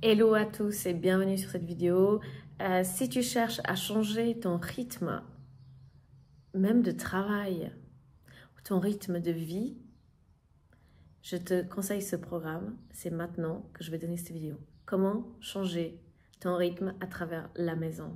Hello à tous et bienvenue sur cette vidéo. Si tu cherches à changer ton rythme, même de travail, ton rythme de vie, je te conseille ce programme. C'est maintenant que je vais donner cette vidéo. Comment changer ton rythme à travers la maison.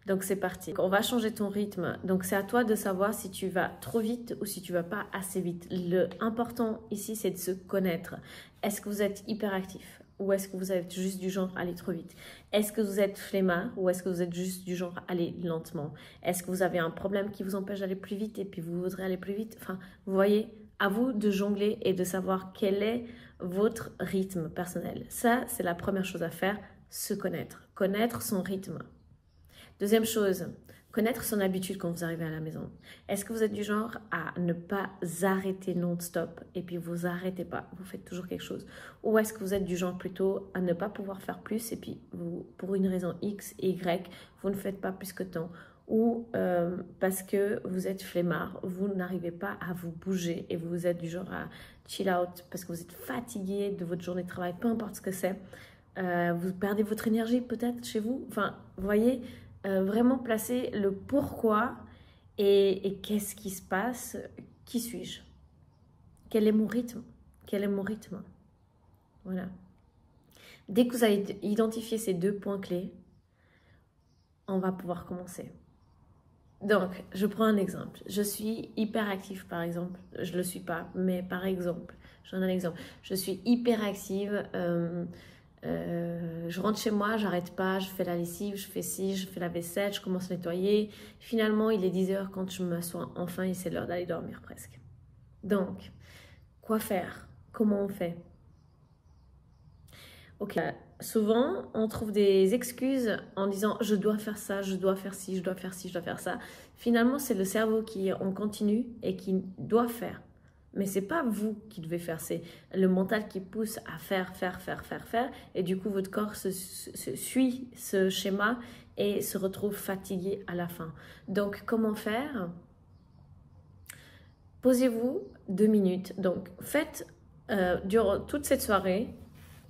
Donc c'est parti. On va changer ton rythme. Donc c'est à toi de savoir si tu vas trop vite ou si tu vas pas assez vite. Le important ici, c'est de se connaître. Est-ce que vous êtes hyperactif ou est-ce que vous êtes juste du genre à aller trop vite? Est-ce que vous êtes flemmard ou est-ce que vous êtes juste du genre à aller lentement? Est-ce que vous avez un problème qui vous empêche d'aller plus vite et puis vous voudrez aller plus vite? Enfin, vous voyez, à vous de jongler et de savoir quel est votre rythme personnel. Ça, c'est la première chose à faire, se connaître. Connaître son rythme. Deuxième chose, connaître son habitude quand vous arrivez à la maison. Est-ce que vous êtes du genre à ne pas arrêter non-stop et puis vous arrêtez pas, vous faites toujours quelque chose? Ou est-ce que vous êtes du genre plutôt à ne pas pouvoir faire plus et puis vous, pour une raison X et Y, vous ne faites pas plus que tant? Ou parce que vous êtes flemmard, vous n'arrivez pas à vous bouger et vous êtes du genre à chill out parce que vous êtes fatigué de votre journée de travail, peu importe ce que c'est. Vous perdez votre énergie peut-être chez vous. Enfin, vous voyez, vraiment placer le pourquoi et qu'est-ce qui se passe, qui suis-je, quel est mon rythme, quel est mon rythme. Voilà. Dès que vous avez identifié ces deux points clés, on va pouvoir commencer. Donc, je prends un exemple. Je suis hyperactive, par exemple. Je ne le suis pas, mais par exemple, je donne un exemple. Je suis hyperactive. Je rentre chez moi, j'arrête pas, je fais la lessive, je fais ci, je fais la vaisselle, je commence à nettoyer. Finalement, il est 10 h quand je m'assois enfin et c'est l'heure d'aller dormir presque. Donc, quoi faire? Comment on fait? Ok. Souvent, on trouve des excuses en disant je dois faire ça, je dois faire ci, je dois faire ci, je dois faire ça. Finalement, c'est le cerveau qui est en continu et qui doit faire. Mais c'est pas vous qui devez faire, c'est le mental qui pousse à faire. Et du coup, votre corps suit ce schéma et se retrouve fatigué à la fin. Donc, comment faire? Posez-vous 2 minutes. Donc, faites durant toute cette soirée,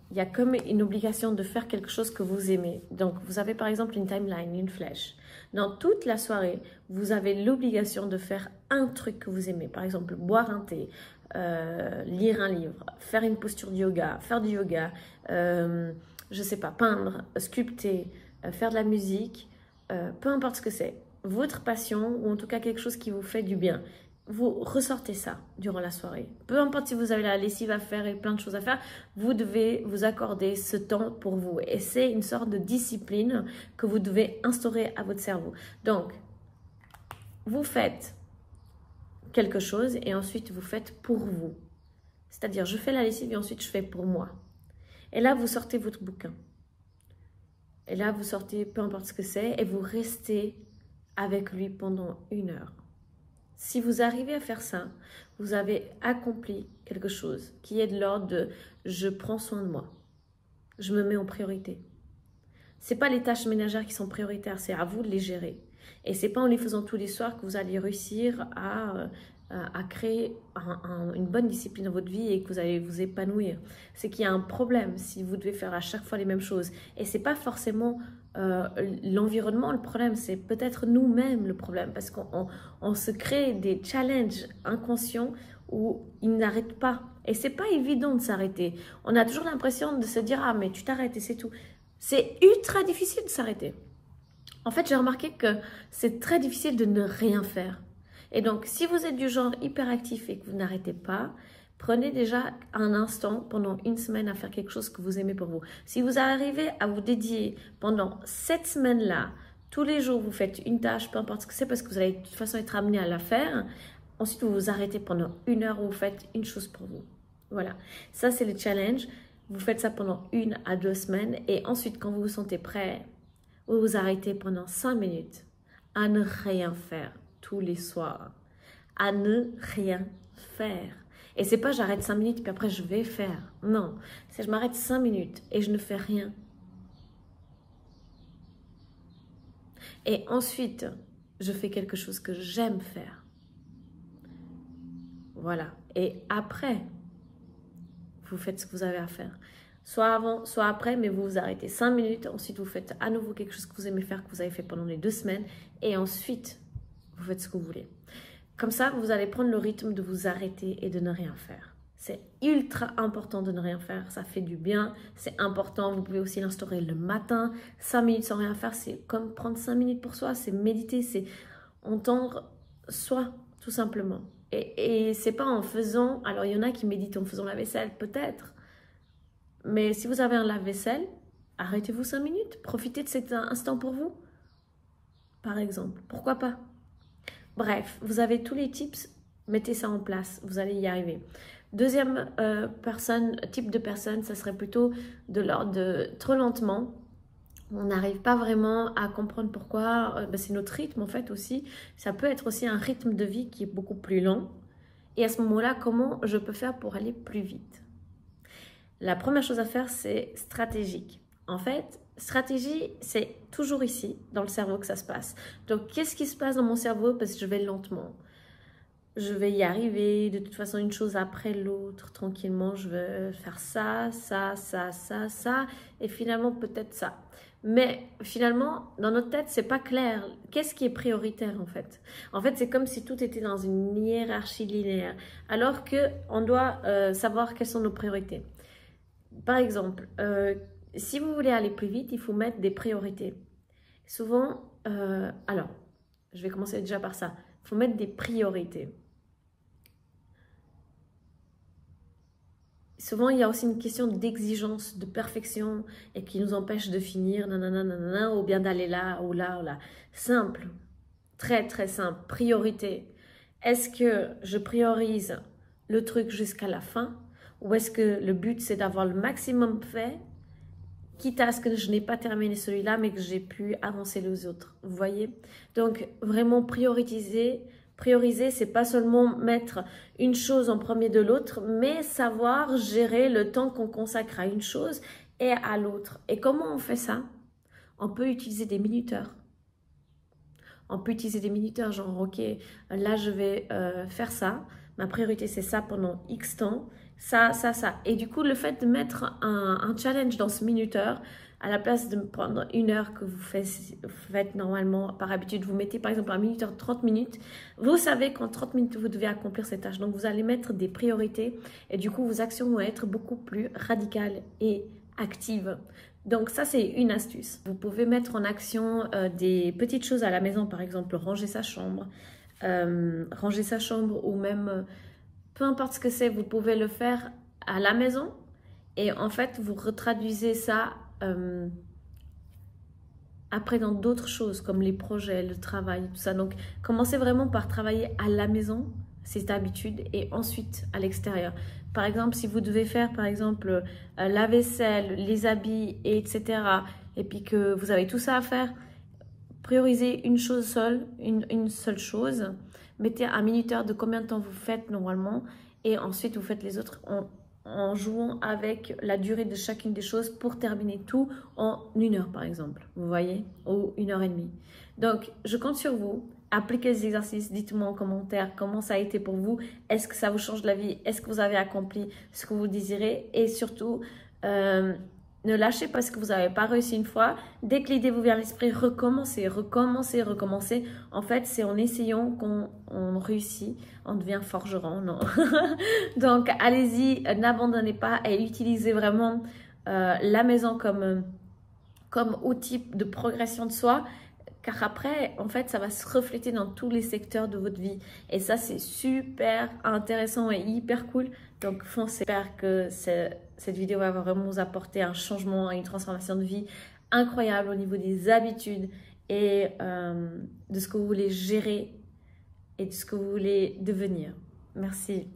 il y a comme une obligation de faire quelque chose que vous aimez. Donc, vous avez par exemple une timeline, une flèche. Dans toute la soirée, vous avez l'obligation de faire un truc que vous aimez. Par exemple, boire un thé, lire un livre, faire une posture de yoga, faire du yoga, je ne sais pas, peindre, sculpter, faire de la musique, peu importe ce que c'est. Votre passion ou en tout cas quelque chose qui vous fait du bien. Vous ressortez ça durant la soirée. Peu importe si vous avez la lessive à faire et plein de choses à faire, vous devez vous accorder ce temps pour vous. Et c'est une sorte de discipline que vous devez instaurer à votre cerveau. Donc, vous faites quelque chose et ensuite vous faites pour vous. C'est-à-dire, je fais la lessive et ensuite je fais pour moi. Et là, vous sortez votre bouquin. Et là, vous sortez peu importe ce que c'est et vous restez avec lui pendant 1 heure. Si vous arrivez à faire ça, vous avez accompli quelque chose qui est de l'ordre de « je prends soin de moi ». Je me mets en priorité. Ce n'est pas les tâches ménagères qui sont prioritaires, c'est à vous de les gérer. Et ce n'est pas en les faisant tous les soirs que vous allez réussir à créer une bonne discipline dans votre vie et que vous allez vous épanouir. C'est qu'il y a un problème si vous devez faire à chaque fois les mêmes choses. Et ce n'est pas forcément l'environnement le problème, c'est peut-être nous-mêmes le problème parce qu'on se crée des challenges inconscients où ils n'arrêtent pas. Et c'est pas évident de s'arrêter. On a toujours l'impression de se dire « Ah, mais tu t'arrêtes et c'est tout ». C'est ultra difficile de s'arrêter. En fait, j'ai remarqué que c'est très difficile de ne rien faire. Et donc, si vous êtes du genre hyperactif et que vous n'arrêtez pas, prenez déjà un instant pendant 1 semaine à faire quelque chose que vous aimez pour vous. Si vous arrivez à vous dédier pendant cette semaine-là, tous les jours, vous faites une tâche, peu importe ce que c'est, parce que vous allez de toute façon être amené à la faire. Ensuite, vous vous arrêtez pendant 1 heure où vous faites une chose pour vous. Voilà, ça c'est le challenge. Vous faites ça pendant 1 à 2 semaines et ensuite, quand vous vous sentez prêt, vous vous arrêtez pendant 5 minutes à ne rien faire tous les soirs. À ne rien faire. Et c'est pas j'arrête 5 minutes puis après je vais faire. Non, c'est je m'arrête 5 minutes et je ne fais rien. Et ensuite, je fais quelque chose que j'aime faire. Voilà. Et après, vous faites ce que vous avez à faire. soit avant, soit après, mais vous vous arrêtez 5 minutes. Ensuite, vous faites à nouveau quelque chose que vous aimez faire, que vous avez fait pendant les 2 semaines. Et ensuite, vous faites ce que vous voulez. Comme ça, vous allez prendre le rythme de vous arrêter et de ne rien faire. C'est ultra important de ne rien faire, ça fait du bien, c'est important. Vous pouvez aussi l'instaurer le matin, 5 minutes sans rien faire, c'est comme prendre 5 minutes pour soi, c'est méditer, c'est entendre soi, tout simplement. Et c'est pas en faisant, alors il y en a qui méditent en faisant la vaisselle, peut-être, mais si vous avez un lave-vaisselle, arrêtez-vous 5 minutes, profitez de cet instant pour vous, par exemple, pourquoi pas? Bref, vous avez tous les tips, mettez ça en place, vous allez y arriver. Deuxième type de personne, ça serait plutôt de l'ordre de trop lentement. On n'arrive pas vraiment à comprendre pourquoi. C'est notre rythme en fait aussi. Ça peut être aussi un rythme de vie qui est beaucoup plus lent. Et à ce moment-là, comment je peux faire pour aller plus vite? La première chose à faire, c'est stratégique. En fait, stratégie, c'est toujours ici, dans le cerveau que ça se passe. Donc, qu'est-ce qui se passe dans mon cerveau? Parce que je vais lentement. Je vais y arriver, de toute façon, une chose après l'autre, tranquillement. Je vais faire ça, ça, ça, ça, ça, et finalement, peut-être ça. Mais finalement, dans notre tête, c'est pas clair. Qu'est-ce qui est prioritaire, en fait? En fait, c'est comme si tout était dans une hiérarchie linéaire, alors qu'on doit savoir quelles sont nos priorités. Par exemple, si vous voulez aller plus vite, il faut mettre des priorités. Souvent, alors, je vais commencer déjà par ça. Il faut mettre des priorités. Souvent, il y a aussi une question d'exigence, de perfection et qui nous empêche de finir, nanana, nanana, ou bien d'aller là ou là ou là. Simple, très très simple. Priorité. Est-ce que je priorise le truc jusqu'à la fin ou est-ce que le but c'est d'avoir le maximum fait, quitte à ce que je n'ai pas terminé celui-là mais que j'ai pu avancer les autres. Vous voyez? Donc, vraiment prioriser, c'est pas seulement mettre une chose en premier de l'autre, mais savoir gérer le temps qu'on consacre à une chose et à l'autre. Et comment on fait ça? On peut utiliser des minuteurs. On peut utiliser des minuteurs, genre, ok, là je vais faire ça. Ma priorité c'est ça pendant X temps. Ça, ça, ça. Et du coup, le fait de mettre un challenge dans ce minuteur, à la place de prendre 1 heure que vous faites normalement par habitude, vous mettez par exemple un minuteur de 30 minutes, vous savez qu'en 30 minutes, vous devez accomplir cette tâche. Donc, vous allez mettre des priorités et du coup, vos actions vont être beaucoup plus radicales et actives. Donc, ça, c'est une astuce. Vous pouvez mettre en action des petites choses à la maison, par exemple, ranger sa chambre ou même... peu importe ce que c'est, vous pouvez le faire à la maison et en fait, vous retraduisez ça après dans d'autres choses comme les projets, le travail, tout ça. Donc, commencez vraiment par travailler à la maison, c'est habitude, et ensuite à l'extérieur. Par exemple, si vous devez faire, par exemple, la vaisselle, les habits, etc., et puis que vous avez tout ça à faire, priorisez une chose seule, une seule chose. Mettez un minuteur de combien de temps vous faites normalement et ensuite vous faites les autres en jouant avec la durée de chacune des choses pour terminer tout en 1 heure par exemple, vous voyez, ou 1 heure et demie. Donc, je compte sur vous. Appliquez les exercices, dites-moi en commentaire comment ça a été pour vous. Est-ce que ça vous change la vie? Est-ce que vous avez accompli ce que vous désirez? Et surtout, ne lâchez pas ce que vous n'avez pas réussi une fois. Dès que l'idée vous vient à l'esprit, recommencez, recommencez, recommencez. En fait, c'est en essayant qu'on réussit. On devient forgeron, non? Donc, allez-y, n'abandonnez pas et utilisez vraiment la maison comme outil de progression de soi. Car après, en fait, ça va se refléter dans tous les secteurs de votre vie. Et ça, c'est super intéressant et hyper cool. Donc, foncez. J'espère que cette vidéo va vraiment vous apporter un changement, une transformation de vie incroyable au niveau des habitudes et de ce que vous voulez gérer et de ce que vous voulez devenir. Merci.